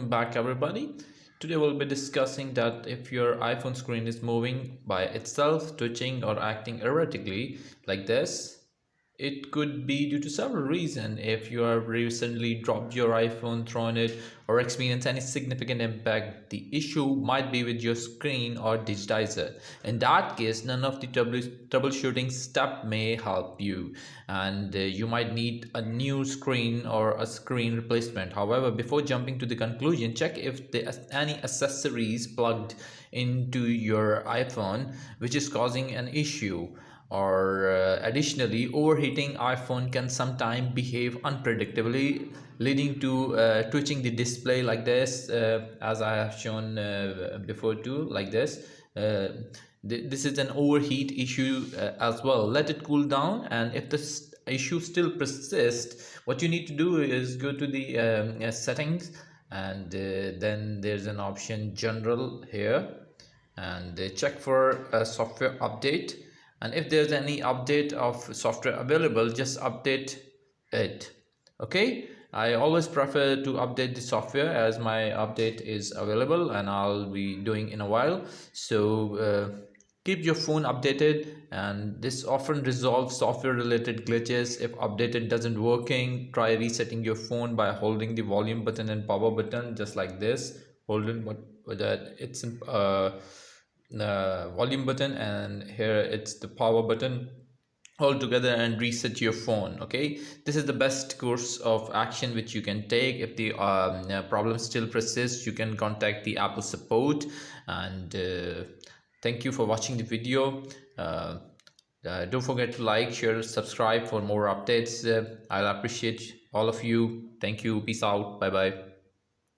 welcome back everybody. Today we'll be discussing that if your iPhone screen is moving by itself, twitching or acting erratically like this, it could be due to several reasons. If you have recently dropped your iPhone, thrown it, or experienced any significant impact, the issue might be with your screen or digitizer. In that case, none of the troubleshooting step may help you, and you might need a new screen or a screen replacement. However, before jumping to the conclusion, check if there are any accessories plugged into your iPhone which is causing an issue. Or additionally, overheating iPhone can sometimes behave unpredictably, leading to twitching the display like this, as I have shown before too, like this. This is an overheat issue as well. Let it cool down, and if this issue still persists, what you need to do is go to the settings, and then there's an option general here, and check for a software update. And if there's any update of software available, just update it. Okay, I always prefer to update the software as my update is available and I'll be doing in a while. So keep your phone updated, and this often resolves software related glitches. If updated doesn't working, try resetting your phone by holding the volume button and power button just like this. Holding that it's volume button, and here it's the power button all together, and reset your phone. Okay, this is the best course of action which you can take. If the problem still persists, you can contact the Apple support. And thank you for watching the video. Don't forget to like, share, subscribe for more updates. I'll appreciate all of you. Thank you. Peace out. Bye bye.